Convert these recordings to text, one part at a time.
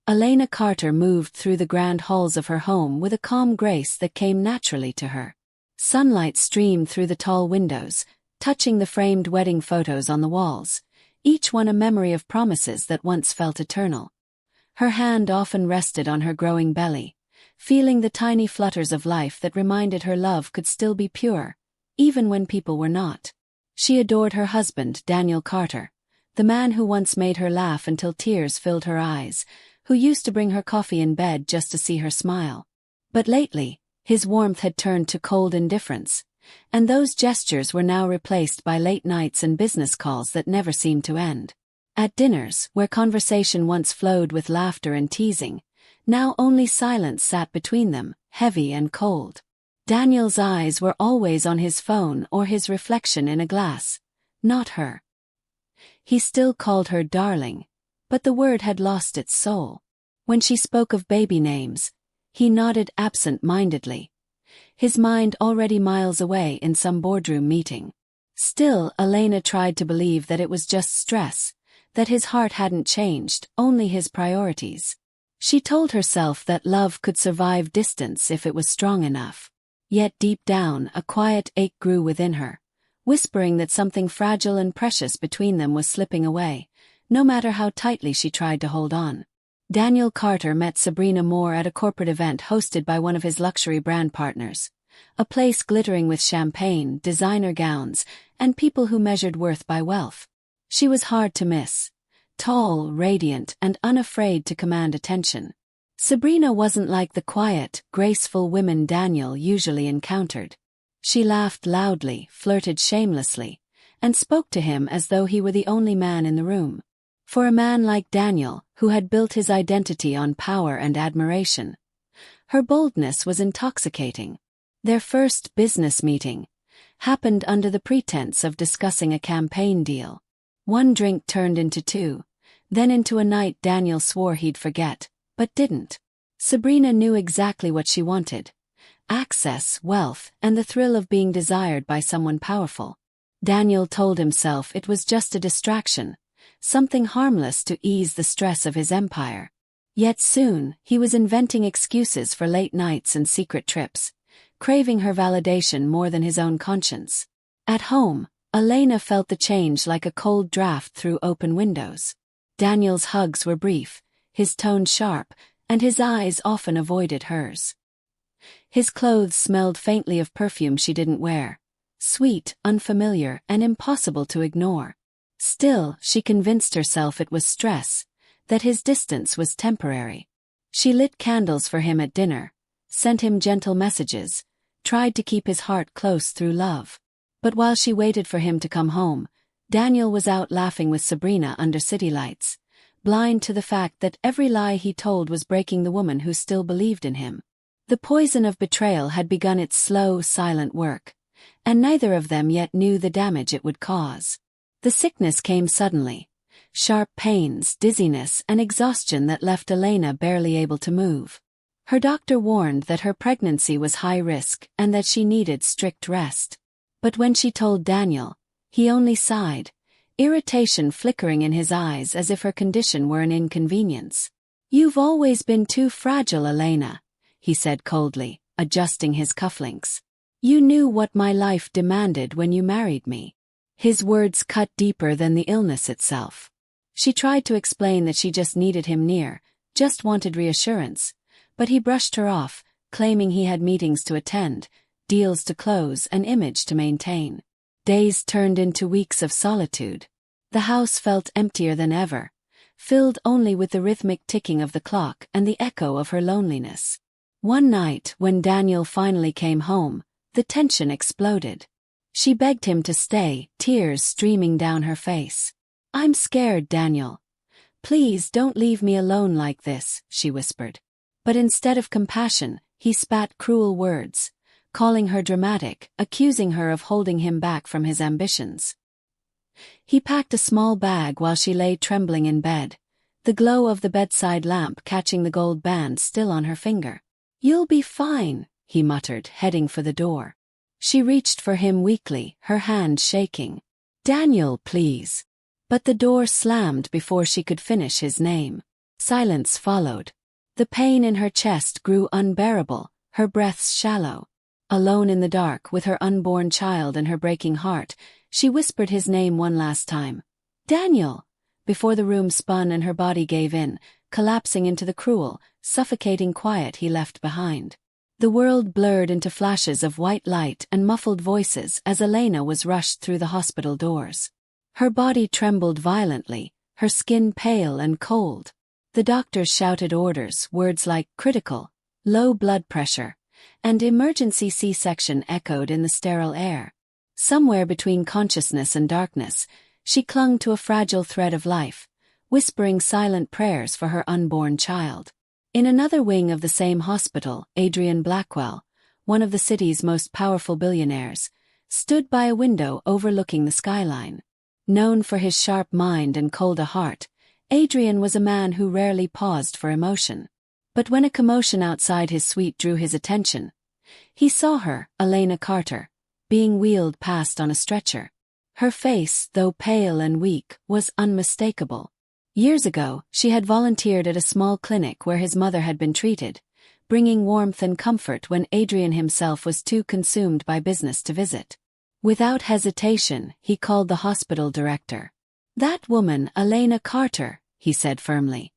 Elena Carter moved through the grand halls of her home with a calm grace that came naturally to her. Sunlight streamed through the tall windows, touching the framed wedding photos on the walls, each one a memory of promises that once felt eternal. Her hand often rested on her growing belly, feeling the tiny flutters of life that reminded her love could still be pure, even when people were not. She adored her husband, Daniel Carter, the man who once made her laugh until tears filled her eyes, who used to bring her coffee in bed just to see her smile. But lately, his warmth had turned to cold indifference, and those gestures were now replaced by late nights and business calls that never seemed to end. At dinners, where conversation once flowed with laughter and teasing, now only silence sat between them, heavy and cold. Daniel's eyes were always on his phone or his reflection in a glass, not her. He still called her darling, but the word had lost its soul. When she spoke of baby names, he nodded absent-mindedly, his mind already miles away in some boardroom meeting. Still, Elena tried to believe that it was just stress, that his heart hadn't changed, only his priorities. She told herself that love could survive distance if it was strong enough. Yet deep down, a quiet ache grew within her, whispering that something fragile and precious between them was slipping away, no matter how tightly she tried to hold on. Daniel Carter met Sabrina Moore at a corporate event hosted by one of his luxury brand partners, a place glittering with champagne, designer gowns, and people who measured worth by wealth. She was hard to miss, tall, radiant, and unafraid to command attention. Sabrina wasn't like the quiet, graceful women Daniel usually encountered. She laughed loudly, flirted shamelessly, and spoke to him as though he were the only man in the room. For a man like Daniel, who had built his identity on power and admiration, her boldness was intoxicating. Their first business meeting happened under the pretense of discussing a campaign deal. One drink turned into two, then into a night Daniel swore he'd forget, but didn't. Sabrina knew exactly what she wanted: access, wealth, and the thrill of being desired by someone powerful. Daniel told himself it was just a distraction, something harmless to ease the stress of his empire. Yet soon, he was inventing excuses for late nights and secret trips, craving her validation more than his own conscience. At home, Elena felt the change like a cold draft through open windows. Daniel's hugs were brief, his tone sharp, and his eyes often avoided hers. His clothes smelled faintly of perfume she didn't wear, sweet, unfamiliar, and impossible to ignore. Still, she convinced herself it was stress, that his distance was temporary. She lit candles for him at dinner, sent him gentle messages, tried to keep his heart close through love. But while she waited for him to come home, Daniel was out laughing with Sabrina under city lights, blind to the fact that every lie he told was breaking the woman who still believed in him. The poison of betrayal had begun its slow, silent work, and neither of them yet knew the damage it would cause. The sickness came suddenly, sharp pains, dizziness, and exhaustion that left Elena barely able to move. Her doctor warned that her pregnancy was high risk and that she needed strict rest. But when she told Daniel, he only sighed, irritation flickering in his eyes as if her condition were an inconvenience. "You've always been too fragile, Elena," he said coldly, adjusting his cufflinks. "You knew what my life demanded when you married me." His words cut deeper than the illness itself. She tried to explain that she just needed him near, just wanted reassurance, but he brushed her off, claiming he had meetings to attend, deals to close, an image to maintain. Days turned into weeks of solitude. The house felt emptier than ever, filled only with the rhythmic ticking of the clock and the echo of her loneliness. One night, when Daniel finally came home, the tension exploded. She begged him to stay, tears streaming down her face. "I'm scared, Daniel. Please don't leave me alone like this," she whispered. But instead of compassion, he spat cruel words, calling her dramatic, accusing her of holding him back from his ambitions. He packed a small bag while she lay trembling in bed, the glow of the bedside lamp catching the gold band still on her finger. "You'll be fine," he muttered, heading for the door. She reached for him weakly, her hand shaking. "Daniel, please." But the door slammed before she could finish his name. Silence followed. The pain in her chest grew unbearable, her breaths shallow. Alone in the dark with her unborn child and her breaking heart, she whispered his name one last time. Daniel! Before the room spun and her body gave in, collapsing into the cruel, suffocating quiet he left behind. The world blurred into flashes of white light and muffled voices as Elena was rushed through the hospital doors. Her body trembled violently, her skin pale and cold. The doctors shouted orders, words like critical, low blood pressure, and emergency C-section echoed in the sterile air. Somewhere between consciousness and darkness, she clung to a fragile thread of life, whispering silent prayers for her unborn child. In another wing of the same hospital, Adrian Blackwell, one of the city's most powerful billionaires, stood by a window overlooking the skyline. Known for his sharp mind and cold heart, Adrian was a man who rarely paused for emotion. But when a commotion outside his suite drew his attention, he saw her, Elena Carter, being wheeled past on a stretcher. Her face, though pale and weak, was unmistakable. Years ago, she had volunteered at a small clinic where his mother had been treated, bringing warmth and comfort when Adrian himself was too consumed by business to visit. Without hesitation, he called the hospital director. "That woman, Elena Carter," he said firmly,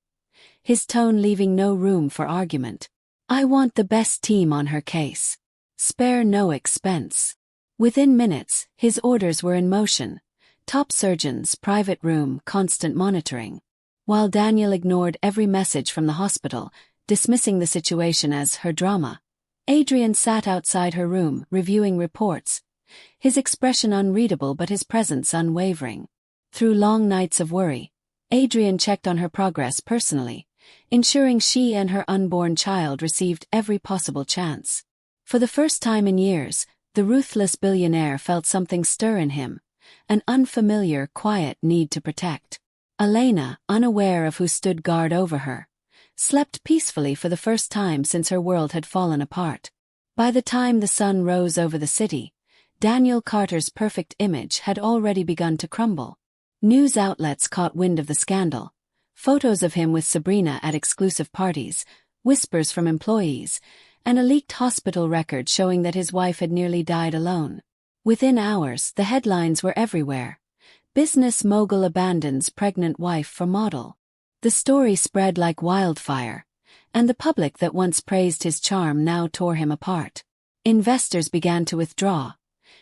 his tone leaving no room for argument. "I want the best team on her case. Spare no expense." Within minutes, his orders were in motion. Top surgeons, private room, constant monitoring. While Daniel ignored every message from the hospital, dismissing the situation as her drama, Adrian sat outside her room, reviewing reports, his expression unreadable but his presence unwavering. Through long nights of worry, Adrian checked on her progress personally, ensuring she and her unborn child received every possible chance. For the first time in years, the ruthless billionaire felt something stir in him, an unfamiliar, quiet need to protect. Elena, unaware of who stood guard over her, slept peacefully for the first time since her world had fallen apart. By the time the sun rose over the city, Daniel Carter's perfect image had already begun to crumble. News outlets caught wind of the scandal. Photos of him with Sabrina at exclusive parties, whispers from employees, and a leaked hospital record showing that his wife had nearly died alone. Within hours, the headlines were everywhere. Business mogul abandons pregnant wife for model. The story spread like wildfire, and the public that once praised his charm now tore him apart. Investors began to withdraw.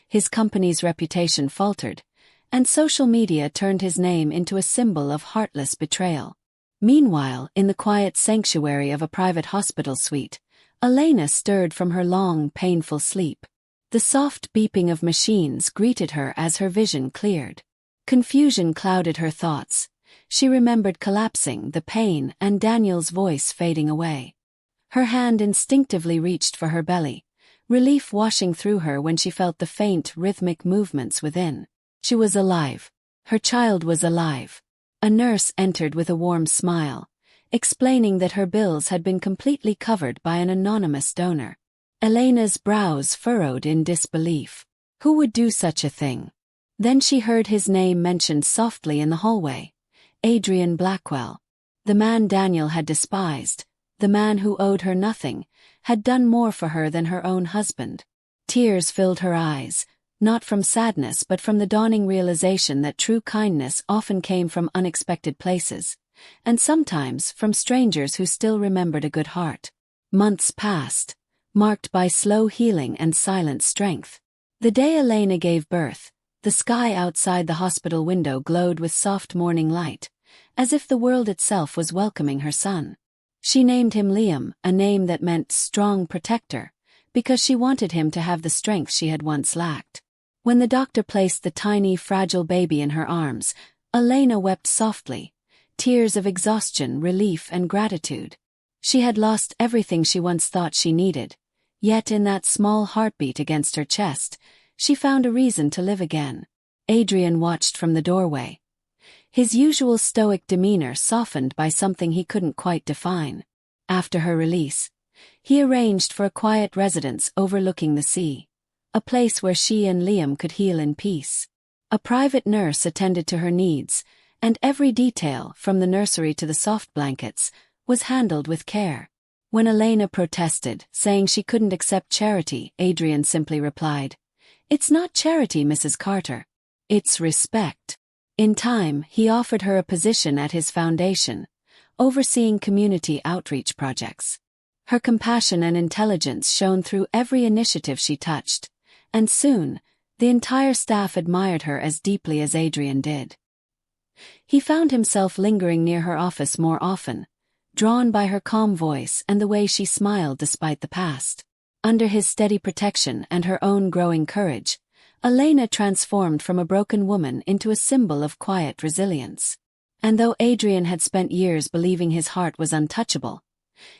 His company's reputation faltered, and social media turned his name into a symbol of heartless betrayal. Meanwhile, in the quiet sanctuary of a private hospital suite, Elena stirred from her long, painful sleep. The soft beeping of machines greeted her as her vision cleared. Confusion clouded her thoughts. She remembered collapsing, the pain, and Daniel's voice fading away. Her hand instinctively reached for her belly, relief washing through her when she felt the faint, rhythmic movements within. She was alive. Her child was alive. A nurse entered with a warm smile, explaining that her bills had been completely covered by an anonymous donor. Elena's brows furrowed in disbelief. Who would do such a thing? Then she heard his name mentioned softly in the hallway. Adrian Blackwell. The man Daniel had despised, the man who owed her nothing, had done more for her than her own husband. Tears filled her eyes, not from sadness but from the dawning realization that true kindness often came from unexpected places, and sometimes from strangers who still remembered a good heart. Months passed, marked by slow healing and silent strength. The day Elena gave birth, the sky outside the hospital window glowed with soft morning light, as if the world itself was welcoming her son. She named him Liam, a name that meant strong protector, because she wanted him to have the strength she had once lacked. When the doctor placed the tiny, fragile baby in her arms, Elena wept softly, tears of exhaustion, relief, and gratitude. She had lost everything she once thought she needed, yet in that small heartbeat against her chest, she found a reason to live again. Adrian watched from the doorway, his usual stoic demeanor softened by something he couldn't quite define. After her release, he arranged for a quiet residence overlooking the sea, a place where she and Liam could heal in peace. A private nurse attended to her needs, and every detail, from the nursery to the soft blankets, was handled with care. When Elena protested, saying she couldn't accept charity, Adrian simply replied, "It's not charity, Mrs. Carter. It's respect." In time, he offered her a position at his foundation, overseeing community outreach projects. Her compassion and intelligence shone through every initiative she touched, and soon, the entire staff admired her as deeply as Adrian did. He found himself lingering near her office more often, drawn by her calm voice and the way she smiled despite the past. Under his steady protection and her own growing courage, Elena transformed from a broken woman into a symbol of quiet resilience. And though Adrian had spent years believing his heart was untouchable,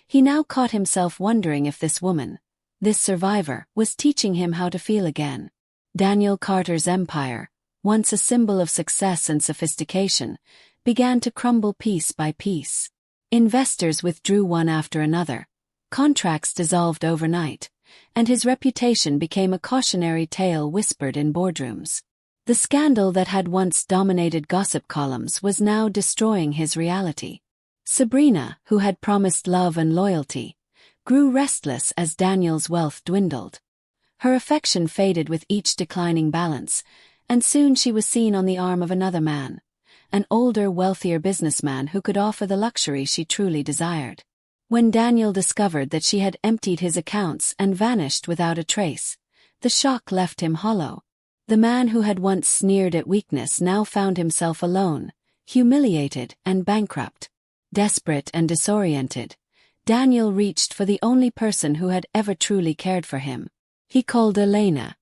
he now caught himself wondering if this woman, this survivor, was teaching him how to feel again. Daniel Carter's empire, once a symbol of success and sophistication, began to crumble piece by piece. Investors withdrew one after another, contracts dissolved overnight, and his reputation became a cautionary tale whispered in boardrooms. The scandal that had once dominated gossip columns was now destroying his reality. Sabrina, who had promised love and loyalty, grew restless as Daniel's wealth dwindled. Her affection faded with each declining balance, and soon she was seen on the arm of another man, an older, wealthier businessman who could offer the luxury she truly desired. When Daniel discovered that she had emptied his accounts and vanished without a trace, the shock left him hollow. The man who had once sneered at weakness now found himself alone, humiliated and bankrupt. Desperate and disoriented, Daniel reached for the only person who had ever truly cared for him. He called Elena.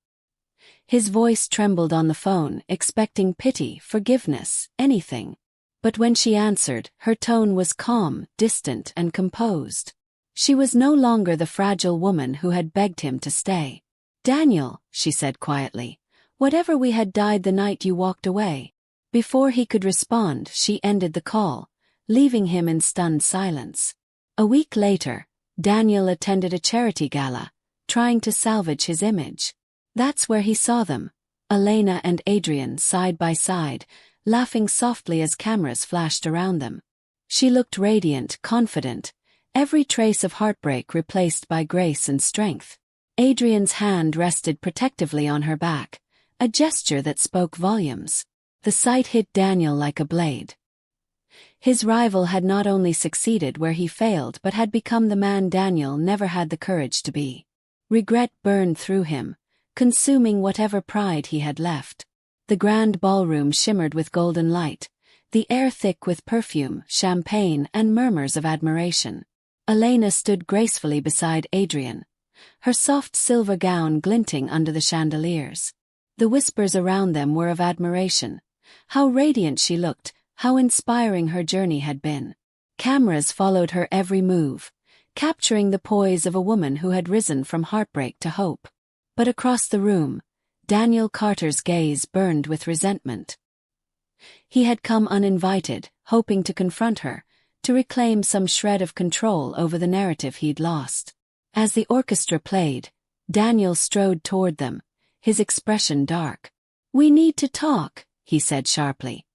His voice trembled on the phone, expecting pity, forgiveness, anything. But when she answered, her tone was calm, distant, and composed. She was no longer the fragile woman who had begged him to stay. "Daniel," she said quietly, "whatever we had died the night you walked away." Before he could respond, she ended the call, leaving him in stunned silence. A week later, Daniel attended a charity gala, trying to salvage his image. That's where he saw them, Elena and Adrian side by side, laughing softly as cameras flashed around them. She looked radiant, confident, every trace of heartbreak replaced by grace and strength. Adrian's hand rested protectively on her back, a gesture that spoke volumes. The sight hit Daniel like a blade. His rival had not only succeeded where he failed but had become the man Daniel never had the courage to be. Regret burned through him, consuming whatever pride he had left. The grand ballroom shimmered with golden light, the air thick with perfume, champagne, and murmurs of admiration. Elena stood gracefully beside Adrian, her soft silver gown glinting under the chandeliers. The whispers around them were of admiration. How radiant she looked, how inspiring her journey had been. Cameras followed her every move, capturing the poise of a woman who had risen from heartbreak to hope. But across the room, Daniel Carter's gaze burned with resentment. He had come uninvited, hoping to confront her, to reclaim some shred of control over the narrative he'd lost. As the orchestra played, Daniel strode toward them, his expression dark. "We need to talk," he said sharply,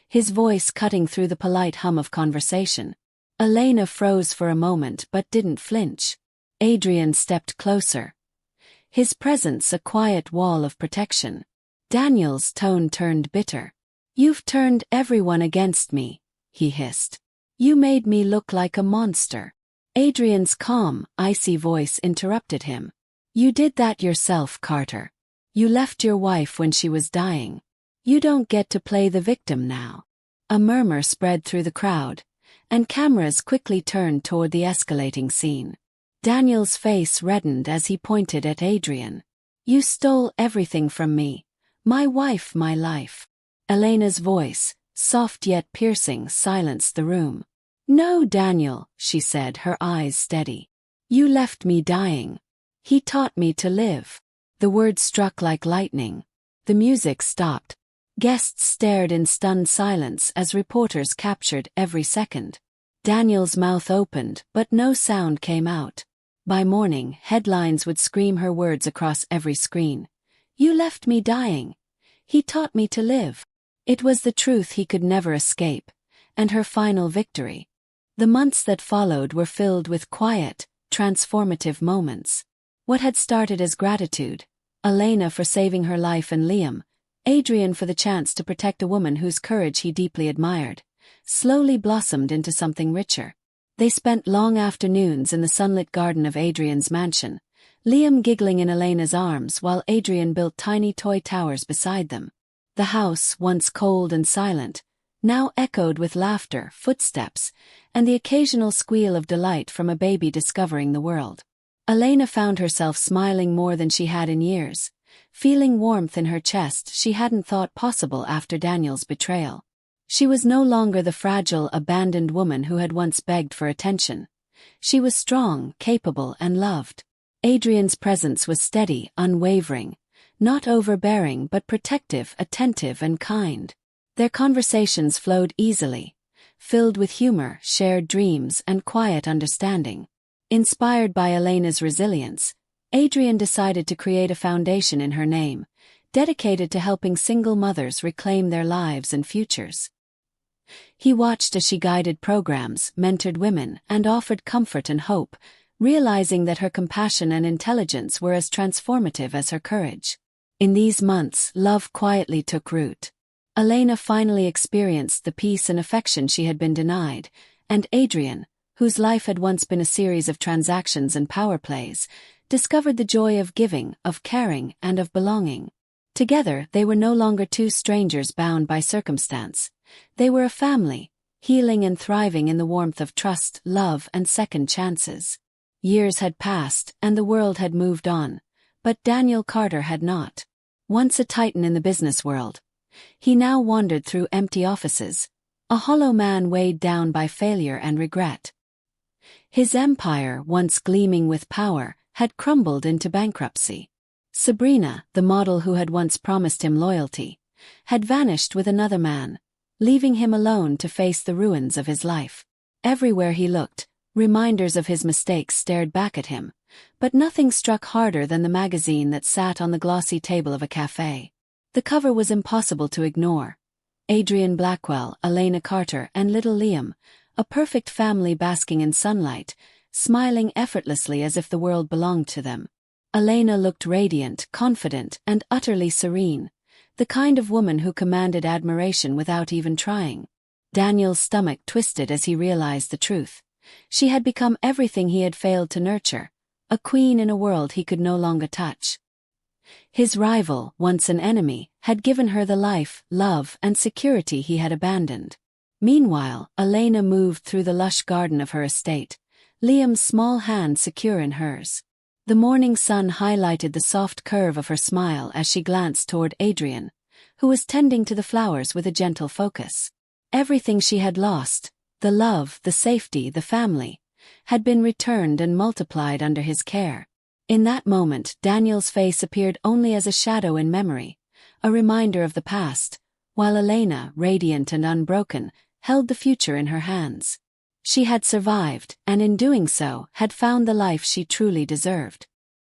his voice cutting through the polite hum of conversation. Elena froze for a moment but didn't flinch. Adrian stepped closer, his presence a quiet wall of protection. Daniel's tone turned bitter. "You've turned everyone against me," he hissed. "You made me look like a monster." Adrian's calm, icy voice interrupted him. "You did that yourself, Carter. You left your wife when she was dying. You don't get to play the victim now." A murmur spread through the crowd, and cameras quickly turned toward the escalating scene. Daniel's face reddened as he pointed at Adrian. "You stole everything from me. My wife, my life." Elena's voice, soft yet piercing, silenced the room. "No, Daniel," she said, her eyes steady. "You left me dying. He taught me to live." The words struck like lightning. The music stopped. Guests stared in stunned silence as reporters captured every second. Daniel's mouth opened, but no sound came out. By morning, headlines would scream her words across every screen. "You left me dying. He taught me to live." It was the truth he could never escape, and her final victory. The months that followed were filled with quiet, transformative moments. What had started as gratitude, Elena for saving her life and Liam, Adrian for the chance to protect a woman whose courage he deeply admired, slowly blossomed into something richer. They spent long afternoons in the sunlit garden of Adrian's mansion, Liam giggling in Elena's arms while Adrian built tiny toy towers beside them. The house, once cold and silent, now echoed with laughter, footsteps, and the occasional squeal of delight from a baby discovering the world. Elena found herself smiling more than she had in years, feeling warmth in her chest she hadn't thought possible after Daniel's betrayal. She was no longer the fragile, abandoned woman who had once begged for attention. She was strong, capable, and loved. Adrian's presence was steady, unwavering, not overbearing but protective, attentive, and kind. Their conversations flowed easily, filled with humor, shared dreams, and quiet understanding. Inspired by Elena's resilience, Adrian decided to create a foundation in her name, dedicated to helping single mothers reclaim their lives and futures. He watched as she guided programs, mentored women, and offered comfort and hope, realizing that her compassion and intelligence were as transformative as her courage. In these months, love quietly took root. Elena finally experienced the peace and affection she had been denied, and Adrian, whose life had once been a series of transactions and power plays, discovered the joy of giving, of caring, and of belonging. Together, they were no longer two strangers bound by circumstance. They were a family, healing and thriving in the warmth of trust, love, and second chances. Years had passed, and the world had moved on, but Daniel Carter had not. Once a titan in the business world, he now wandered through empty offices, a hollow man weighed down by failure and regret. His empire, once gleaming with power, had crumbled into bankruptcy. Sabrina, the model who had once promised him loyalty, had vanished with another man, leaving him alone to face the ruins of his life. Everywhere he looked, reminders of his mistakes stared back at him, but nothing struck harder than the magazine that sat on the glossy table of a cafe. The cover was impossible to ignore. Adrian Blackwell, Elena Carter, and little Liam, a perfect family basking in sunlight, smiling effortlessly as if the world belonged to them. Elena looked radiant, confident, and utterly serene, the kind of woman who commanded admiration without even trying. Daniel's stomach twisted as he realized the truth. She had become everything he had failed to nurture, a queen in a world he could no longer touch. His rival, once an enemy, had given her the life, love, and security he had abandoned. Meanwhile, Elena moved through the lush garden of her estate, Liam's small hand secure in hers. The morning sun highlighted the soft curve of her smile as she glanced toward Adrian, who was tending to the flowers with a gentle focus. Everything she had lost, the love, the safety, the family, had been returned and multiplied under his care. In that moment, Daniel's face appeared only as a shadow in memory, a reminder of the past, while Elena, radiant and unbroken, held the future in her hands. She had survived, and in doing so, had found the life she truly deserved.